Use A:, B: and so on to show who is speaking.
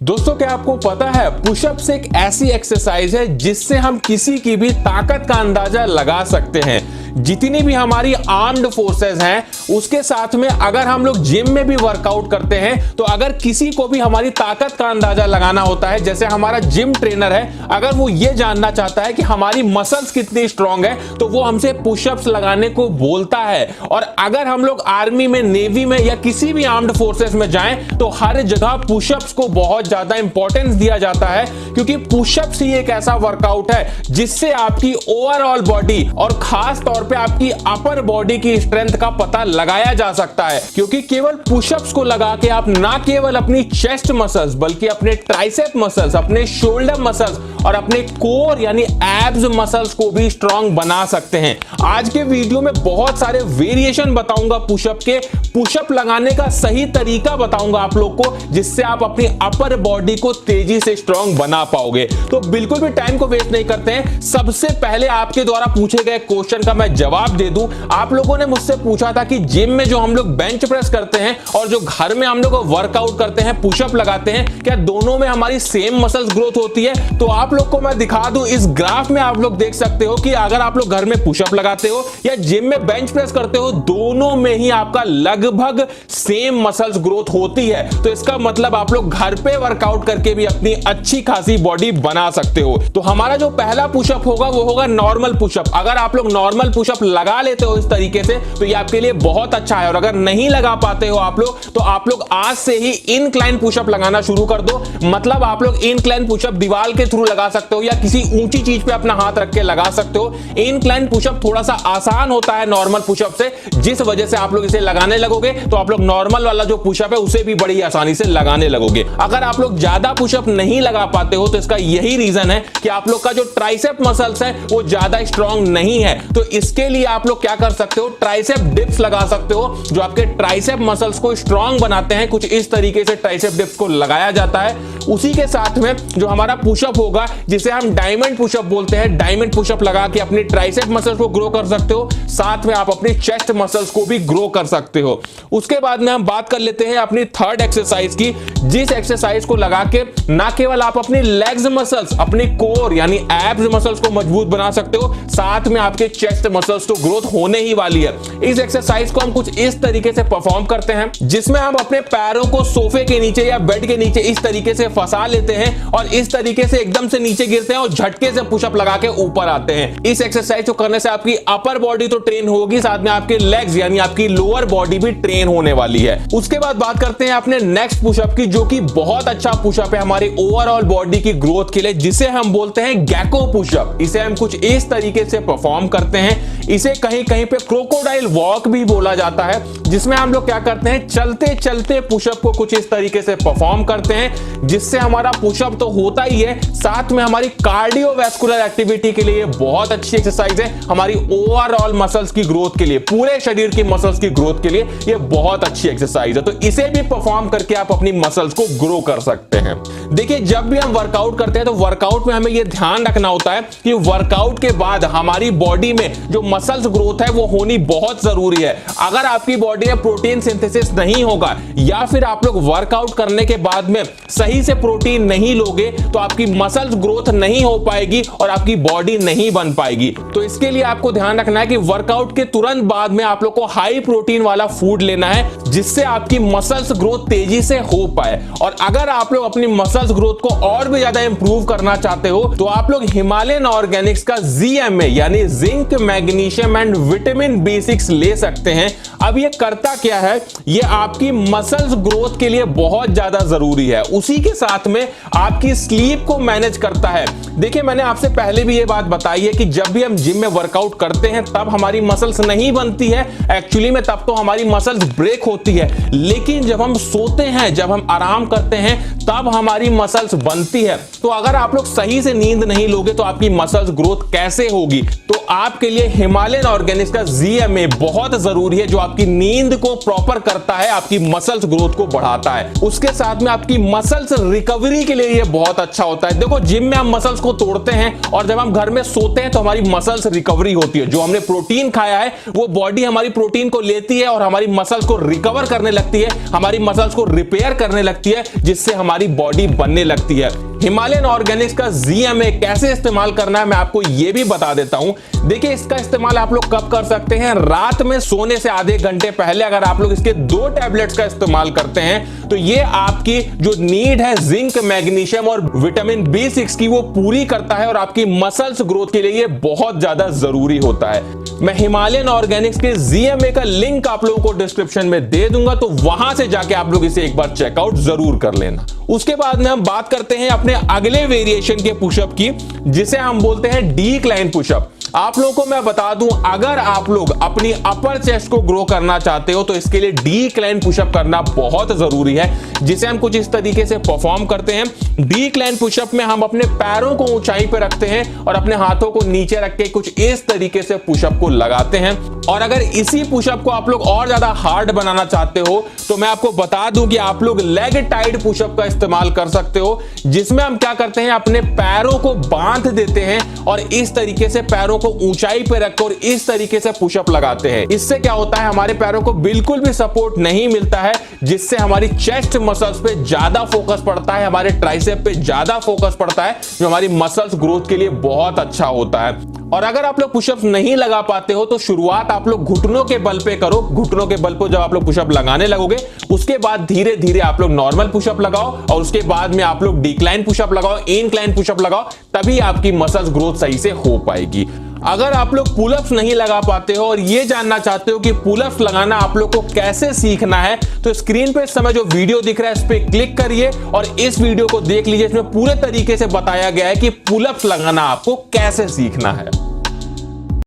A: दोस्तों क्या आपको पता है पुशअप्स एक ऐसी एक्सरसाइज है जिससे हम किसी की भी ताकत का अंदाजा लगा सकते हैं। जितनी भी हमारी आर्म्ड फोर्सेस हैं उसके साथ में अगर हम लोग जिम में भी वर्कआउट करते हैं तो अगर किसी को भी हमारी ताकत का अंदाजा लगाना होता है, जैसे हमारा जिम ट्रेनर है, अगर वो ये जानना चाहता है कि हमारी मसल्स कितनी स्ट्रांग है तो वो हमसे पुशअप्स लगाने को बोलता है। और अगर हम लोग आर्मी में, नेवी में या किसी भी आर्म्ड फोर्सेस में जाएं तो हर जगह पुशअप्स को बहुत ज्यादा इंपॉर्टेंस दिया जाता है, क्योंकि पुशअप्स ही एक ऐसा वर्कआउट है जिससे आपकी ओवरऑल बॉडी और खास तौर पे आपकी अपर बॉडी की स्ट्रेंथ का पता लगाया जा सकता है। क्योंकि केवल पुशअप्स को लगा के आप ना केवल अपनी चेस्ट मसल्स बल्कि अपने ट्राइसेप मसल्स, अपने शोल्डर मसल्स और अपने कोर यानी एब्स मसल्स को भी स्ट्रांग बना सकते हैं। आज के वीडियो में बहुत सारे वेरिएशन बताऊंगा पुशअप के, पुशअप लगाने का सही तरीका बताऊंगा आप लोग को, जिससे आप अपनी अपर बॉडी को तेजी से स्ट्रांग बना पाओगे। तो बिल्कुल भी टाइम को वेस्ट नहीं करते हैं, सबसे पहले आपके द्वारा पूछे गए क्वेश्चन का मैं जवाब दे दूं। आप लोगों ने मुझसे पूछा था कि जिम में जो हम लोग बेंच प्रेस करते हैं और जो घर में हम लोग वर्कआउट करते हैं, पुशअप लगाते हैं, क्या दोनों में हमारी सेम मसल्स ग्रोथ होती है? तो आप लोग को मैं दिखा दूं, इस ग्राफ में आप लोग देख सकते हो कि अगर आप लोग घर में पुशअप लगाते हो या जिम में बेंच प्रेस करते हो, दोनों में ही आपका लगभग सेम मसल्स ग्रोथ होती है। तो इसका मतलब आप लोग घर पे वर्कआउट करके भी अपनी अच्छी खासी बॉडी बना सकते हो। तो हमारा जो पहला पुशअप होगा वो होगा नॉर्मल पुशअप। अगर आप लोग नॉर्मल पुशअप लगा लेते हो इस तरीके से तो ये आपके लिए बहुत अच्छा है, और अगर नहीं लगा पाते हो आप लोग तो आप लोग आज से ही इनक्लाइन पुशअप लगाना शुरू कर दो। मतलब आप लोग इनक्लाइन पुशअप दीवार के थ्रू लगा सकते हो या किसी ऊंची चीज पे अपना हाथ रख के लगा सकते हो। इनक्लाइन पुशअप थोड़ा सा आसान होता है नॉर्मल पुशअप से, जिस वजह से आप लोग इसे लगाने लगोगे तो आप लोग नॉर्मल वाला जो पुशअप है उसे भी बड़ी आसानी से लगाने लगोगे। अगर आप लोग ज्यादा पुशअप नहीं लगा पाते हो तो इसका यही रीजन है कि आप लोग का जो ट्राइसेप मसल्स है वो ज्यादा स्ट्रांग नहीं है। तो इसके लिए आप लोग क्या कर सकते हो, ट्राइसेप डिप्स लगा सकते हो जो आपके ट्राइसेप मसल्स को स्ट्रांग बनाते हैं। कुछ इस तरीके से ट्राइसेप डिप्स को लगाया जाता है। उसी के साथ में जो हमारा पुशअप होगा जिसे हम डायमंड पुशअप बोलते हैं, डायमंड पुशअप लगा के अपनी ट्राइसेप मसल्स को ग्रो कर सकते हो, साथ में आप अपनी चेस्ट मसल्स को भी ग्रो कर सकते हो। उसके बाद में हम बात कर लेते हैं अपनी थर्ड एक्सरसाइज की, जिस एक्सरसाइज को लगा के ना केवल आप अपनी लेग्स मसल्स, अपनी कोर यानी एब्स मसल्स को मजबूत बना सकते हो, साथ में आपके चेस्ट मसल्स तो ग्रोथ होने ही वाली है। इस एक्सरसाइज को हम कुछ इस तरीके से परफॉर्म करते हैं जिसमें हम अपने पैरों को सोफे के नीचे या बेड के नीचे इस तरीके से फंसा लेते हैं और इस तरीके से एकदम से नीचे गिरते हैं और झटके से पुशअप लगा के ऊपर आते हैं। इस एक्सरसाइज को करने से आपकी अपर बॉडी तो ट्रेन होगी, साथ में आपके लेग्स यानी आपकी लोअर बॉडी भी ट्रेन होने वाली है। उसके बाद बात करते हैं अपने नेक्स्ट पुशअप की, जो कि बहुत अच्छा पुशअप है हमारी ओवरऑल बॉडी की ग्रोथ के लिए, जिसे हम बोलते हैं गेको पुशअप। इसे हम कुछ इस तरीके से परफॉर्म करते हैं। इसे कहीं कहीं पे क्रोकोडाइल वॉक भी बोला जाता है, जिसमें हम लोग क्या करते हैं, चलते चलते पुशअप को कुछ इस तरीके से परफॉर्म करते हैं, जिससे हमारा पुशअप तो होता ही है, साथ में हमारी कार्डियोवैस्कुलर एक्टिविटी के लिए बहुत अच्छी एक्सरसाइज है। हमारी ओवरऑल मसल्स की ग्रोथ के लिए, पूरे शरीर की मसल्स की ग्रोथ के लिए ये बहुत अच्छी एक्सरसाइज है। तो इसे भी परफॉर्म करके आप अपनी मसल्स को ग्रो कर सकते हैं। देखिए, जब भी हम वर्कआउट करते हैं तो वर्कआउट में हमें यह ध्यान रखना होता है कि वर्कआउट के बाद हमारी बॉडी में जो मसल्स ग्रोथ है वो होनी बहुत जरूरी है। अगर आपकी बॉडी में प्रोटीन सिंथेसिस नहीं होगा या फिर आप लोग वर्कआउट करने के बाद में सही से प्रोटीन नहीं लोगे तो आपकी मसल्स ग्रोथ नहीं हो पाएगी और आपकी बॉडी नहीं बन पाएगी। तो इसके लिए आपको ध्यान रखना है कि वर्कआउट के तुरंत बाद में आप लोग को हाई प्रोटीन वाला फूड लेना है, जिससे आपकी मसल्स ग्रोथ तेजी से हो पाए। और अगर आप लोग अपनी मसल्स ग्रोथ को और भी ज्यादा इंप्रूव करना चाहते हो तो आप लोग हिमालयन ऑर्गेनिक्स का ZMA यानी zinc, magnesium and vitamin B6 ले सकते हैं। अब ये करता क्या है, ये आपकी मसल्स ग्रोथ के लिए बहुत ज्यादा जरूरी है। उसी के साथ में आपकी स्लीप को मैनेज करता है। देखिए, मैंने आपसे पहले भी ये बात बताई है कि जब भी हम जिम में वर्कआउट करते हैं तब हमारी मसल्स नहीं बनती है, एक्चुअली में तब तो हमारी मसल्स ब्रेक होती है। लेकिन जब हम सोते हैं, जब हम आराम करते हैं, तब हमारी मसल्स बनती है। तो अगर आप लोग सही से नींद नहीं लोगे तो आपकी मसल्स ग्रोथ कैसे होगी? तो आपके लिए हिमालयन ऑर्गेनिक्स का ZMA बहुत जरूरी है, जो आपकी नींद को प्रॉपर करता है, आपकी मसल्स ग्रोथ को बढ़ाता है। उसके साथ में आपकी मसल्स रिकवरी के लिए ये बहुत अच्छा होता है। देखो जिम में हम मसल्स को तोड़ते हैं और जब हम घर में सोते हैं तो हमारी मसल्स रिकवरी होती है। जो हमने प्रोटीन खाया है वो बॉडी हमारी प्रोटीन को लेती है और हमारी मसल्स को रिकवर करने लगती है, हमारी मसल्स को रिपेयर करने लगती है, जिससे हमारी बॉडी बनने लगती है। हिमालयन ऑर्गेनिक्स का ZMA कैसे इस्तेमाल करना है मैं आपको यह भी बता देता हूं। देखिए इसका इस्तेमाल आप लोग कब कर सकते हैं, रात में सोने से आधे घंटे पहले अगर आप लोग इसके 2 टैबलेट्स का इस्तेमाल करते हैं तो ये आपकी जो नीड है जिंक, मैग्नीशियम और विटामिन B6 की वो पूरी करता है और आपकी मसल्स ग्रोथ के लिए ये बहुत ज्यादा जरूरी होता है। मैं हिमालयन ऑर्गेनिक्स के ZMA का लिंक आप लोगों को डिस्क्रिप्शन में दे दूंगा, तो वहां से जाके आप लोग इसे एक बार चेकआउट जरूर कर लेना। उसके बाद में हम बात करते हैं अपने अगले वेरिएशन के पुशअप की, जिसे हम बोलते हैं डिक्लाइन पुशअप। आप लोगों को मैं बता दूं, अगर आप लोग अपनी अपर चेस्ट को ग्रो करना चाहते हो तो इसके लिए डिक्लाइन पुशअप करना बहुत जरूरी है, जिसे हम कुछ इस तरीके से परफॉर्म करते हैं। डिक्लाइन पुशअप में हम अपने पैरों को ऊंचाई पे रखते हैं और अपने हाथों को नीचे रख के कुछ इस तरीके से पुशअप को लगाते हैं। और अगर इसी पुशअप को आप लोग और ज्यादा हार्ड बनाना चाहते हो तो मैं आपको बता दूं कि आप लोग लेग टाइड पुशअप का इस्तेमाल कर सकते हो, जिसमें हम क्या करते हैं, अपने पैरों को बांध देते हैं और इस तरीके से पैरों को ऊंचाई पे रखकर इस तरीके से पुशअप लगाते हैं। इससे क्या होता है, हमारे पैरों को बिल्कुल भी सपोर्ट नहीं मिलता है, जिससे हमारी चेस्ट मसल्स पे ज्यादा फोकस पड़ता है, हमारे ट्राइसेप पे ज्यादा फोकस पड़ता है, जो हमारी मसल्स ग्रोथ के लिए बहुत अच्छा होता है। और अगर आप लोग पुशअप्स नहीं लगा पाते हो तो शुरुआत आप लोग घुटनों के बल पे करो। घुटनों के बल पे जब आप लोग पुशअप लगाने लगोगे उसके बाद धीरे धीरे आप लोग नॉर्मल पुशअप लगाओ और उसके बाद में आप लोग डिक्लाइन पुशअप लगाओ, इंक्लाइन पुशअप लगाओ, तभी आपकी मसल्स ग्रोथ सही से हो पाएगी। अगर आप लोग पुलअप्स नहीं लगा पाते हो और ये जानना चाहते हो कि पुलअप्स लगाना आप लोग को कैसे सीखना है, तो स्क्रीन पे इस समय जो वीडियो दिख रहा है इस पे क्लिक करिए और इस वीडियो को देख लीजिए। इसमें पूरे तरीके से बताया गया है कि पुलअप्स लगाना आपको कैसे सीखना है।